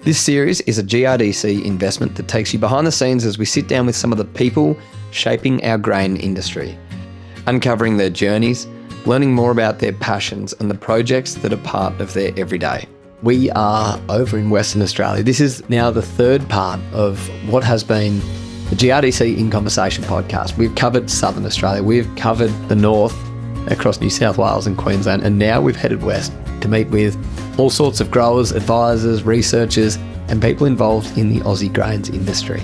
This series is a GRDC investment that takes you behind the scenes as we sit down with some of the people shaping our grain industry, uncovering their journeys, learning more about their passions and the projects that are part of their everyday. We are over in Western Australia. This is now the third part of what has been the GRDC In Conversation podcast. We've covered Southern Australia, we've covered the north across New South Wales and Queensland, and now we've headed west to meet with all sorts of growers, advisors, researchers, and people involved in the Aussie grains industry.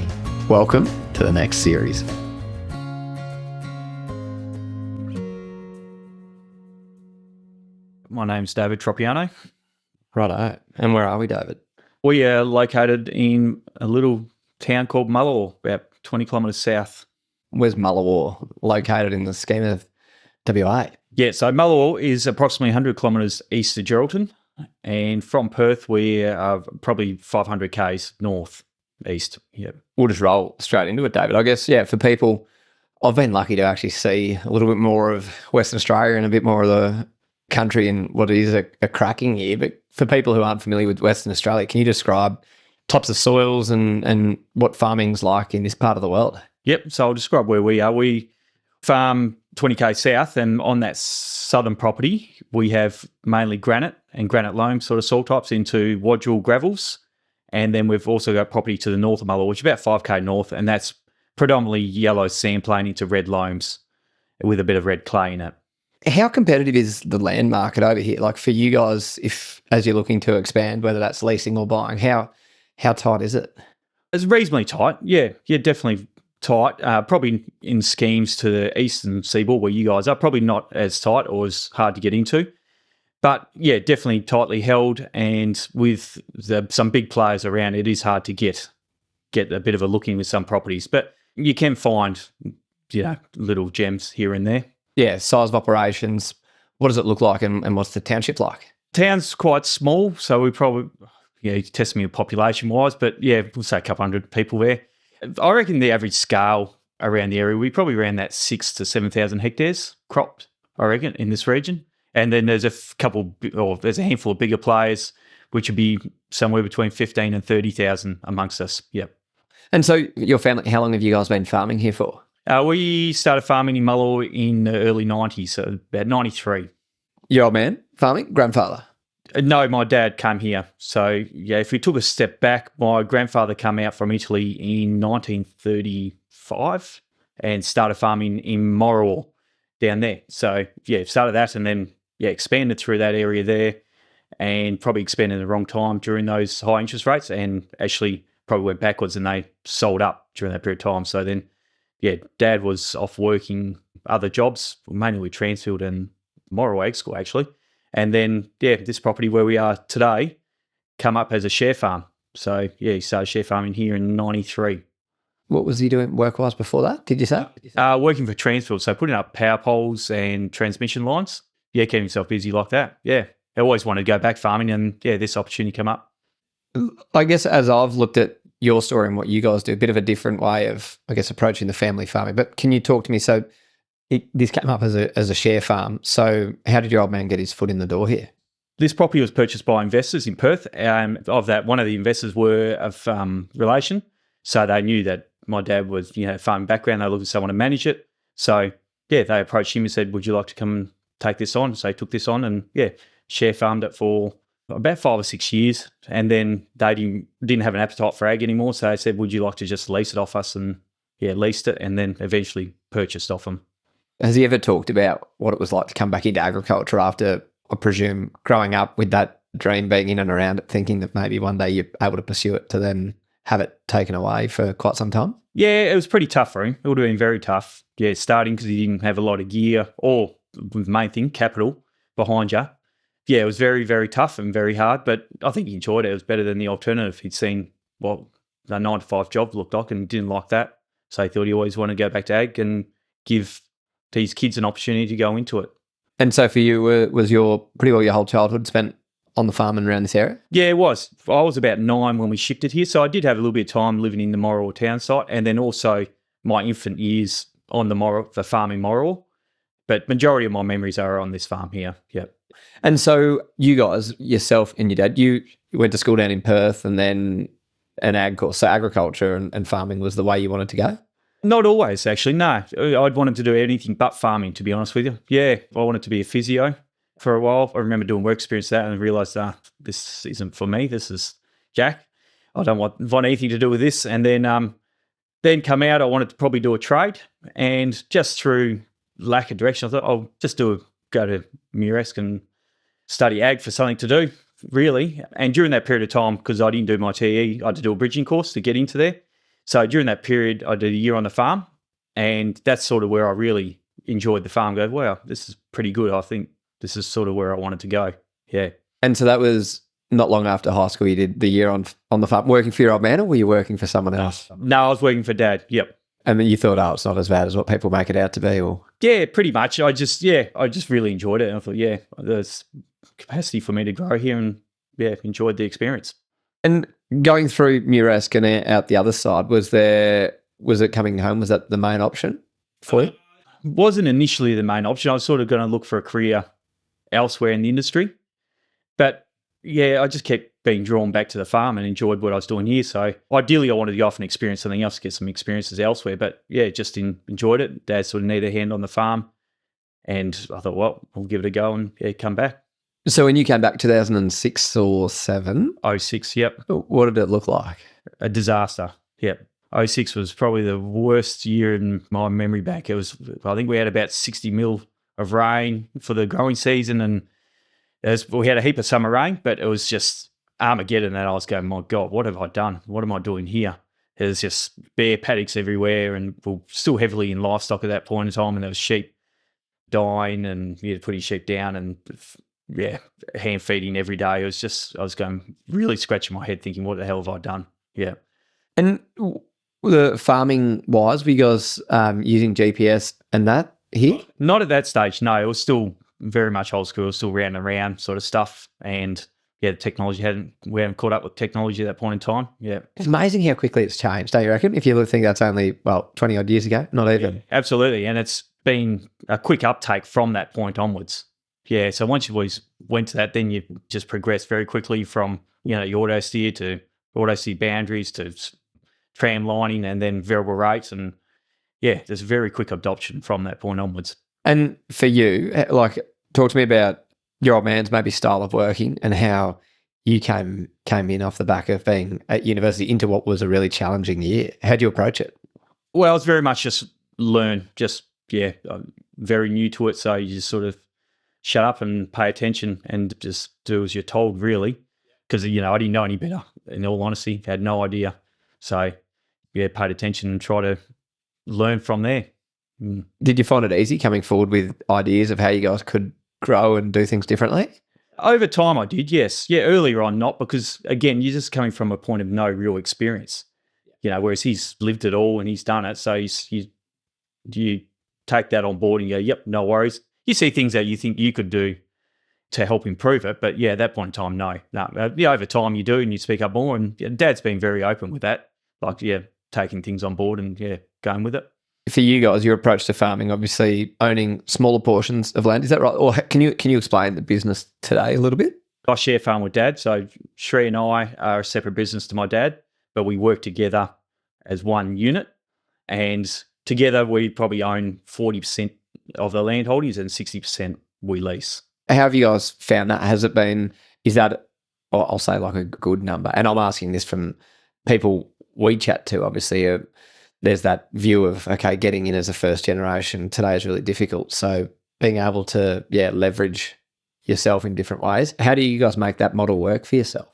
Welcome to the next series. My name's David Tropiano. Righto. And where are we, David? We are located in a little town called Mullewa, about 20 kilometres south. Where's Mullewa located in the scheme of WA? Yeah, so Mullewa is approximately 100 kilometres east of Geraldton, and from Perth we are probably 500 k's north east. Yeah, We'll just roll straight into it, David. I guess, for people, I've been lucky to actually see a little bit more of Western Australia and a bit more of the country in what is a cracking year. But for people who aren't familiar with Western Australia, can you describe types of soils and what farming's like in this part of the world? Yep, so I'll describe where we are. We farm 20k south, and on that southern property we have mainly granite and granite loam sort of soil types into wodule gravels, and then we've also got property to the north of Mullewa, which is about 5k north, and that's predominantly yellow sandplain into red loams with a bit of red clay in it. How competitive is the land market over here? Like for you guys, if as you're looking to expand, whether that's leasing or buying, how tight is it? It's reasonably tight. Yeah, definitely tight. Probably in schemes to the eastern seaboard where you guys are, probably not as tight or as hard to get into. But yeah, definitely tightly held, and with some big players around, it is hard to get a bit of a look in with some properties. But you can find, little gems here and there. Yeah, size of operations. What does it look like and what's the township like? Town's quite small, so we probably, you test me population-wise, but yeah, we'll say a couple hundred people there. I reckon the average scale around the area, we probably around that 6,000 to 7,000 hectares cropped, I reckon, in this region. And then there's there's a handful of bigger players, which would be somewhere between 15 and 30,000 amongst us. Yep. And so your family, how long have you guys been farming here for? We started farming in Mullewa in the early 90s, so about 93. Your old man farming? Grandfather? No, my dad came here. So, if we took a step back, my grandfather came out from Italy in 1935 and started farming in Mullewa down there. So, started that and then, expanded through that area there, and probably expanded at the wrong time during those high interest rates, and actually probably went backwards, and they sold up during that period of time. So then, Dad was off working other jobs, mainly with Transfield and Mullewa Ag School, actually. And then, this property where we are today come up as a share farm. So, he started share farming here in 93. What was he doing work-wise before that, did you say? Working for Transfield, so putting up power poles and transmission lines. Keeping himself busy like that. I always wanted to go back farming, and, this opportunity came up. I guess as I've looked at your story and what you guys do, a bit of a different way of, approaching the family farming. But can you talk to me? So this came up as a share farm. So how did your old man get his foot in the door here? This property was purchased by investors in Perth. Of that, one of the investors were of relation. So they knew that my dad was, farming background. They looked for someone to manage it. So, they approached him and said, would you like to come and take this on? So he took this on and, share farmed it for about 5 or 6 years, and then they didn't have an appetite for ag anymore, so they said, would you like to just lease it off us? And leased it, and then eventually purchased off them. Has he ever talked about what it was like to come back into agriculture after, I presume, growing up with that dream being in and around it, thinking that maybe one day you're able to pursue it to then have it taken away for quite some time? Yeah, it was pretty tough for him. It would have been very tough, starting because he didn't have a lot of gear or, the main thing, capital behind you. It was very, very tough and very hard, but I think he enjoyed it. It was better than the alternative. He'd seen what the 9-to-5 job looked like and didn't like that. So he thought he always wanted to go back to ag and give these kids an opportunity to go into it. And so for you, was pretty well your whole childhood spent on the farm and around this area? Yeah, it was. I was about 9 when we shifted here, so I did have a little bit of time living in the Mullewa town site, and then also my infant years on the farm in Mullewa. But majority of my memories are on this farm here. Yep. And so you guys, yourself and your dad, you you went to school down in Perth and then an ag course. So agriculture and farming was the way you wanted to go? Not always, actually. No, I'd wanted to do anything but farming, to be honest with you. Yeah, I wanted to be a physio for a while. I remember doing work experience that and realised, this isn't for me. This is Jack. I don't want anything to do with this. And then come out, I wanted to probably do a trade. And just through lack of direction, I thought I'll just go to Muresk and study ag for something to do, really. And during that period of time, because I didn't do my TE, I had to do a bridging course to get into there. So during that period, I did a year on the farm, and that's sort of where I really enjoyed the farm. Go, wow, this is pretty good. I think this is sort of where I wanted to go. Yeah. And so that was not long after high school. You did the year on the farm, working for your old man, or were you working for someone else? No, I was working for Dad. Yep. And then you thought, it's not as bad as what people make it out to be, or? Yeah, pretty much. I just really enjoyed it. And I thought, there's capacity for me to grow here, and enjoyed the experience. And going through Muresk and out the other side, was it coming home? Was that the main option for you? Wasn't initially the main option. I was sort of going to look for a career elsewhere in the industry. But I just kept being drawn back to the farm and enjoyed what I was doing here. So ideally I wanted to go off and experience something else, get some experiences elsewhere. But just enjoyed it. Dad sort of needed a hand on the farm. And I thought, well, I'll give it a go and come back. So when you came back 2006 or 7? 06, yep. What did it look like? A disaster, yep. 06 was probably the worst year in my memory back. I think we had about 60 mil of rain for the growing season, and we had a heap of summer rain, but it was just Armageddon. And I was going, my God, what have I done? What am I doing here? There's just bare paddocks everywhere, and we're still heavily in livestock at that point in time, and there was sheep dying, and putting sheep down, and hand feeding every day. I was going really scratching my head thinking, what the hell have I done? Yeah. And the farming wise, were you guys using GPS and that here? Not at that stage, no. It was still very much old school, still round and round sort of stuff. And the technology we hadn't caught up with technology at that point in time. Yeah. It's amazing how quickly it's changed, don't you reckon? If you think that's only, 20 odd years ago, not even. Yeah, absolutely. And it's been a quick uptake from that point onwards. Yeah, so once you went to that, then you just progress very quickly from, your auto steer to auto steer boundaries to tram lining and then variable rates. And there's very quick adoption from that point onwards. And for you, talk to me about your old man's maybe style of working and how you came in off the back of being at university into what was a really challenging year. How do you approach it? Well, it's very much just learn, I'm very new to it. So you just sort of shut up and pay attention and just do as you're told, really. Because, I didn't know any better, in all honesty. Had no idea. So, paid attention and try to learn from there. Did you find it easy coming forward with ideas of how you guys could grow and do things differently? Over time, I did, yes. Yeah, earlier on, not, because, again, you're just coming from a point of no real experience. Whereas he's lived it all and he's done it. So you take that on board and you go, yep, no worries. You see things that you think you could do to help improve it. But at that point in time, no. Over time you do, and you speak up more. And Dad's been very open with that. Taking things on board and going with it. For you guys, your approach to farming, obviously owning smaller portions of land, is that right? Or can you explain the business today a little bit? I share farm with Dad. So Shree and I are a separate business to my dad, but we work together as one unit. And together we probably own 40% of the land holdings and 60% we lease. How have you guys found that? Is that, I'll say, a good number? And I'm asking this from people we chat to, obviously. There's that view of, getting in as a first generation today is really difficult. So being able to, leverage yourself in different ways. How do you guys make that model work for yourself?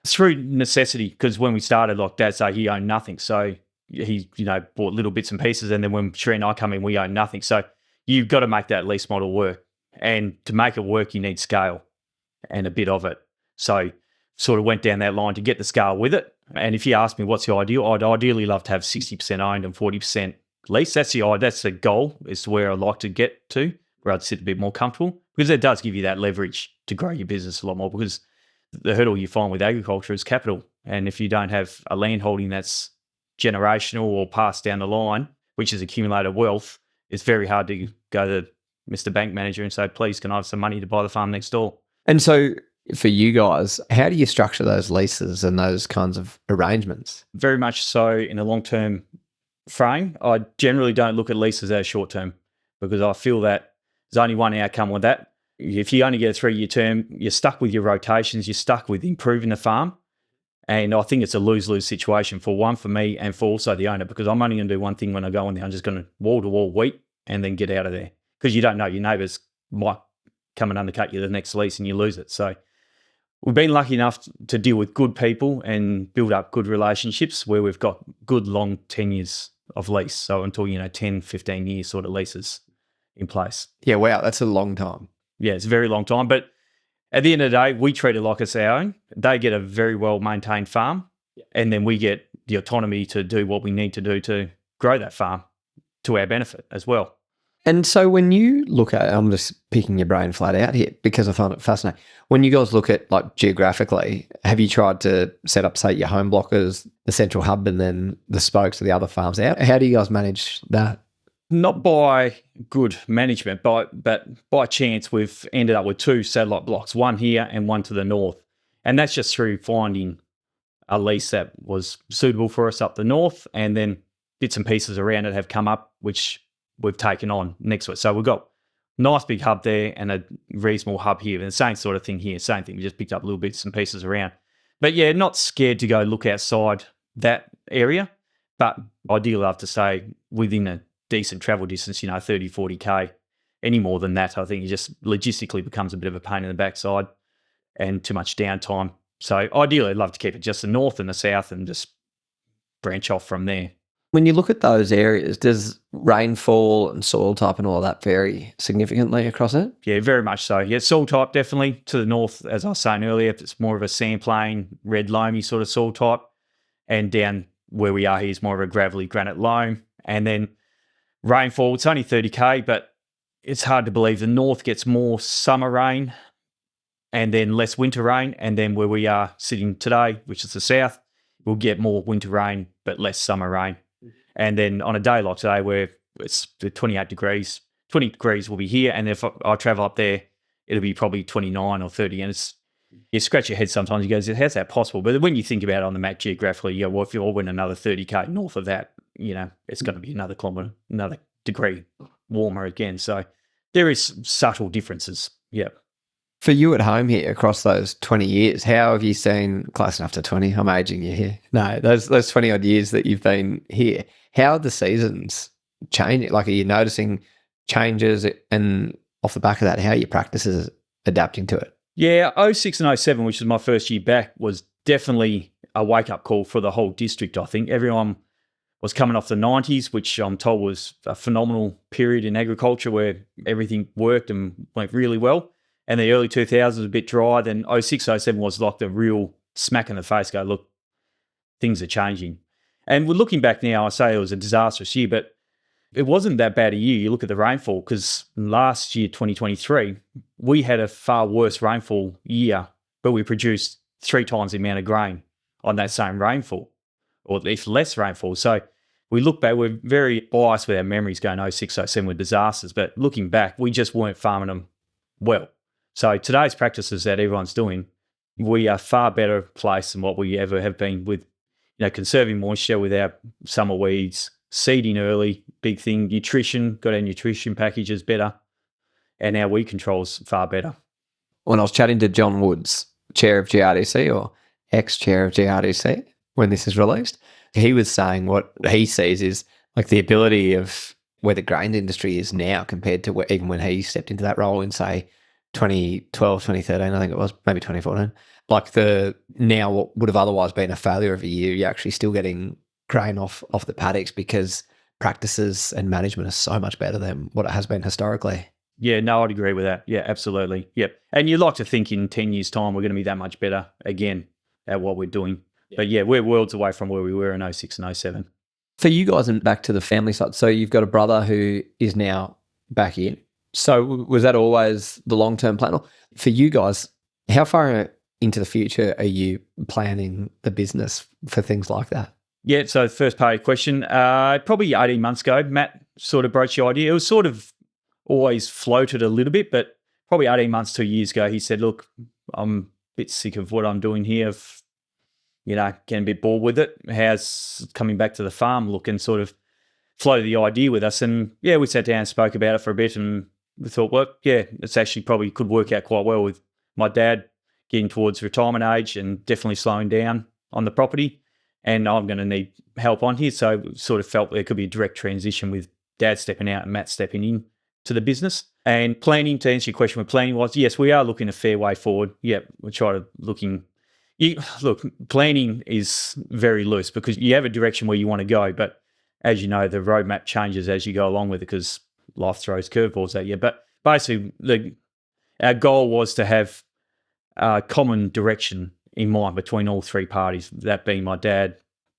Through necessity, because when we started, like Dad said, he owned nothing. So he, bought little bits and pieces. And then when Shree and I come in, we own nothing. So you've got to make that lease model work. And to make it work, you need scale and a bit of it. So sort of went down that line to get the scale with it. And if you ask me what's the ideal, I'd ideally love to have 60% owned and 40% leased. That's the goal, is where I'd like to get to, where I'd sit a bit more comfortable, because it does give you that leverage to grow your business a lot more, because the hurdle you find with agriculture is capital. And if you don't have a land holding that's generational or passed down the line, which is accumulated wealth, it's very hard to go to Mr. Bank Manager and say, please, can I have some money to buy the farm next door? And so For you guys, how do you structure those leases and those kinds of arrangements? Very much so in a long-term frame. I generally don't look at leases as short-term because I feel that there's only one outcome with that. If you only get a 3-year term, you're stuck with your rotations, you're stuck with improving the farm. And I think it's a lose-lose situation for me and for also the owner, because I'm only going to do one thing when I go in there. I'm just going to wall-to-wall wheat and then get out of there, because you don't know, your neighbours might come and undercut you the next lease and you lose it. So we've been lucky enough to deal with good people and build up good relationships where we've got good long tenures of lease. So I'm talking, 10, 15 year sort of leases in place. Yeah, wow, that's a long time. Yeah, it's a very long time. But at the end of the day, we treat it like it's our own. They get a very well-maintained farm, and then we get the autonomy to do what we need to do to grow that farm to our benefit as well. And so when you look at, I'm just picking your brain flat out here because I find it fascinating. When you guys look at like geographically, have you tried to set up, say, your home block as the central hub and then the spokes of the other farms out? How do you guys manage that? Not by good management, but by chance, we've ended up with 2 satellite blocks, one here and one to the north. And that's just through finding a lease that was suitable for us up the north, and then bits and pieces around it have come up, which we've taken on next to it. So we've got a nice big hub there and a reasonable hub here. And the same sort of thing here, same thing. We just picked up little bits and pieces around. But yeah, not scared to go look outside that area, but I do love to stay within a decent travel distance, 30, 40K. Any more than that, I think it just logistically becomes a bit of a pain in the backside and too much downtime. So ideally, I'd love to keep it just the north and the south and just branch off from there. When you look at those areas, does rainfall and soil type and all that vary significantly across it? Yeah, very much so. Yeah, soil type definitely to the north, as I was saying earlier, it's more of a sandplain, red loamy sort of soil type. And down where we are here is more of a gravelly granite loam. And then rainfall, it's only 30K, but it's hard to believe the north gets more summer rain and then less winter rain. And then where we are sitting today, which is the south, we'll get more winter rain but less summer rain. And then on a day like today where it's 28 degrees, 20 degrees will be here. And if I travel up there, it'll be probably 29 or 30. And you scratch your head sometimes. You go, how's that possible? But when you think about it on the map geographically, you go, well, if you all went another 30K north of that, it's going to be another kilometre, another degree warmer again. So there is subtle differences. Yeah. For you at home here across those 20 years, how have you seen, close enough to 20, I'm aging you here. No, those 20 odd years that you've been here, how are the seasons changing? Like, are you noticing changes, and off the back of that, how are your practices adapting to it? Yeah, 06 and 07, which was my first year back, was definitely a wake-up call for the whole district, I think. Everyone was coming off the 90s, which I'm told was a phenomenal period in agriculture where everything worked and went really well. And the early 2000s was a bit dry. Then 06, 07 was like the real smack in the face, go, look, things are changing. And we're looking back now, I say it was a disastrous year, but it wasn't that bad a year. You look at the rainfall, because last year, 2023, we had a far worse rainfall year, but we produced 3 times the amount of grain on that same rainfall, or if less rainfall. So we look back, we're very biased with our memories going 06, 07 were disasters, but looking back, we just weren't farming them well. So today's practices that everyone's doing, we are far better placed than what we ever have been with, conserving moisture with our summer weeds, seeding early, big thing, nutrition, got our nutrition packages better, and our weed control's far better. When I was chatting to John Woods, chair of GRDC or ex-chair of GRDC, when this is released, he was saying what he sees is like the ability of where the grain industry is now compared to even when he stepped into that role in, say, 2012, 2013, I think it was, maybe 2014. Like now what would have otherwise been a failure of a year, you're actually still getting grain off the paddocks because practices and management are so much better than what it has been historically. Yeah, no, I'd agree with that. Yeah, absolutely. Yep. And you'd like to think in 10 years' time we're going to be that much better again at what we're doing. Yeah. But yeah, we're worlds away from where we were in 06 and 07. For you guys, and back to the family side, so you've got a brother who is now back in. So was that always the long-term plan? For you guys, how far into the future are you planning the business for things like that? Yeah, so first part of your question, probably 18 months ago, Matt sort of broached the idea. It was sort of always floated a little bit, but probably 18 months, 2 years ago, he said, look, I'm bit sick of what I'm doing here. Getting a bit bored with it. How's coming back to the farm look, and sort of floated the idea with us. And yeah, we sat down and spoke about it for a bit, and we thought, well, yeah, it's actually probably could work out quite well with my dad getting towards retirement age and definitely slowing down on the property. And I'm going to need help on here. So we sort of felt there could be a direct transition with Dad stepping out and Matt stepping in to the business. And planning, to answer your question, with planning was, yes, we are looking a fair way forward. Yeah, we're trying to look, planning is very loose because you have a direction where you want to go. But as you know, the roadmap changes as you go along with it because life throws curveballs at you. But basically, our goal was to have a common direction in mind between all three parties, that being my dad,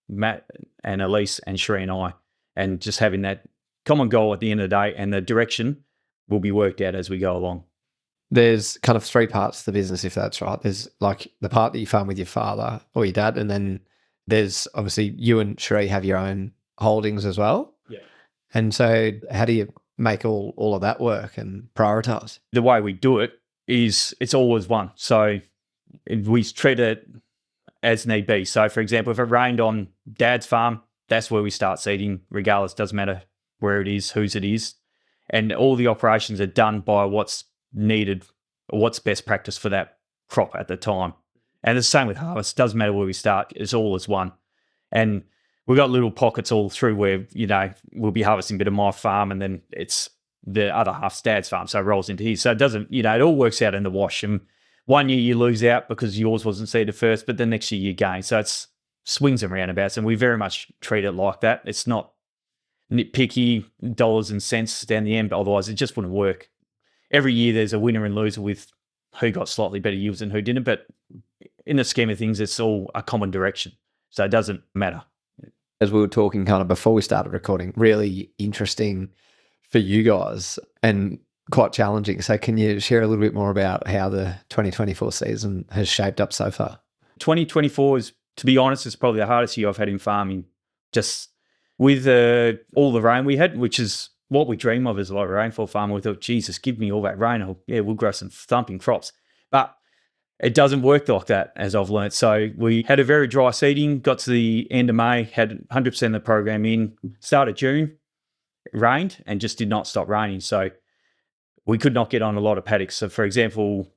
Matt and Elise and Sheree and I, and just having that common goal at the end of the day, and the direction will be worked out as we go along. There's kind of three parts to the business, if that's right. There's like the part that you farm with your father or your dad, and then there's obviously you and Sheree have your own holdings as well. Yeah. And so how do you make all of that work and prioritise? The way we do it is it's always one. So we treat it as need be. So, for example, if it rained on Dad's farm, that's where we start seeding, regardless. Doesn't matter where it is, whose it is. And all the operations are done by what's needed or what's best practice for that crop at the time. And the same with harvest. Doesn't matter where we start. It's all as one. And we've got little pockets all through where, we'll be harvesting a bit of my farm and then it's the other half's Dad's farm. So it rolls into his. So it doesn't, it all works out in the wash. And one year you lose out because yours wasn't seeded first, but the next year you gain. So it's swings and roundabouts. And we very much treat it like that. It's not nitpicky dollars and cents down the end, but otherwise it just wouldn't work. Every year there's a winner and loser with who got slightly better yields and who didn't. But in the scheme of things, it's all a common direction. So it doesn't matter. As we were talking kind of before we started recording, really interesting for you guys and quite challenging. So can you share a little bit more about how the 2024 season has shaped up so far? 2024 is, to be honest, is probably the hardest year I've had in farming. Just with all the rain we had, which is what we dream of as a lot of rainfall farmer. We thought, Jesus, give me all that rain. We'll grow some thumping crops. But it doesn't work like that, as I've learnt. So we had a very dry seeding, got to the end of May, had 100% of the program in, start of June, it rained and just did not stop raining. So we could not get on a lot of paddocks. So, for example,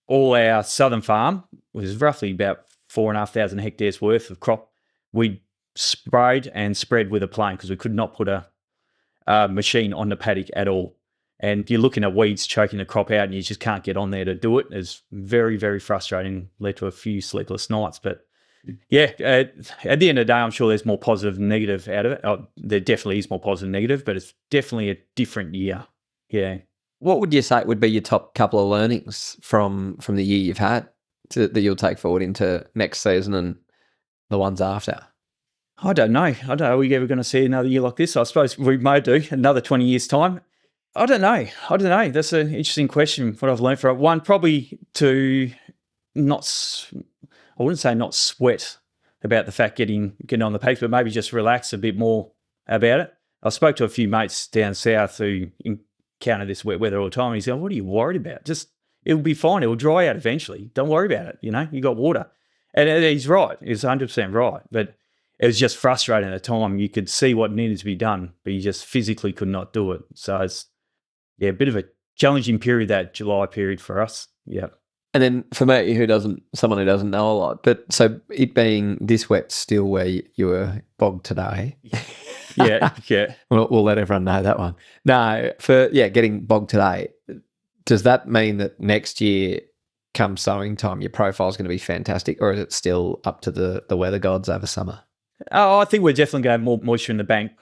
all our southern farm was roughly about 4,500 hectares worth of crop. We sprayed and spread with a plane because we could not put a machine on the paddock at all. And you're looking at weeds choking the crop out and you just can't get on there to do it. It's very, very frustrating, led to a few sleepless nights. But yeah, at the end of the day, I'm sure there's more positive than negative out of it. There definitely is more positive than negative, but it's definitely a different year. Yeah. What would you say would be your top couple of learnings from the year you've had that you'll take forward into next season and the ones after? I don't know. Are we ever going to see another year like this? I suppose we may do, another 20 years' time. I don't know. That's an interesting question, what I've learned from it. One, probably to I wouldn't say not sweat about the fact getting on the pace, but maybe just relax a bit more about it. I spoke to a few mates down south who encounter this wet weather all the time. And he's going, what are you worried about? Just, it'll be fine. It'll dry out eventually. Don't worry about it. You got water. And he's right. He's 100% right. But it was just frustrating at the time. You could see what needed to be done, but you just physically could not do it. So it's, a bit of a challenging period, that July period for us. Yeah. And then for me, someone who doesn't know a lot, but so it being this wet still where you were bogged today. Yeah. We'll let everyone know that one. No, getting bogged today, does that mean that next year come sowing time, your profile is going to be fantastic, or is it still up to the weather gods over summer? Oh, I think we're definitely going to have more moisture in the bank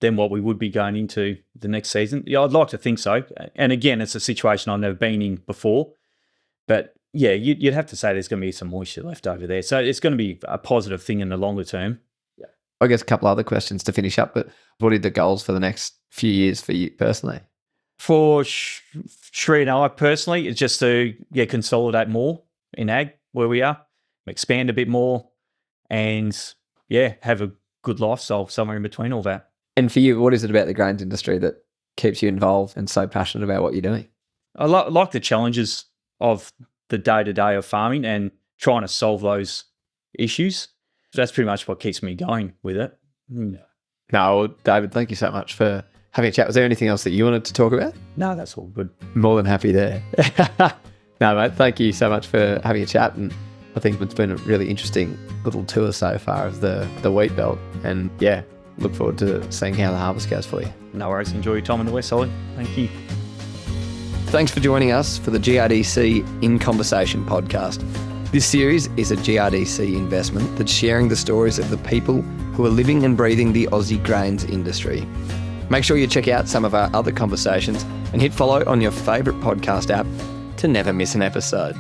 than what we would be going into the next season. Yeah, I'd like to think so. And again, it's a situation I've never been in before. But yeah, you'd have to say there's going to be some moisture left over there. So it's going to be a positive thing in the longer term. Yeah. I guess a couple other questions to finish up, but what are the goals for the next few years for you personally? For Sheree and I personally, it's just to consolidate more in ag where we are, expand a bit more, and have a good lifestyle somewhere in between all that. And for you, what is it about the grains industry that keeps you involved and so passionate about what you're doing? I like the challenges of the day-to-day of farming and trying to solve those issues. That's pretty much what keeps me going with it. No, well, David, thank you so much for having a chat. Was there anything else that you wanted to talk about? No, that's all good. More than happy there. No, mate, thank you so much for having a chat. And I think it's been a really interesting little tour so far of the wheat belt. And yeah, look forward to seeing how the harvest goes for you. No worries. Enjoy your time in the West, Ollie. Thank you. Thanks for joining us for the GRDC In Conversation podcast. This series is a GRDC investment that's sharing the stories of the people who are living and breathing the Aussie grains industry. Make sure you check out some of our other conversations and hit follow on your favourite podcast app to never miss an episode.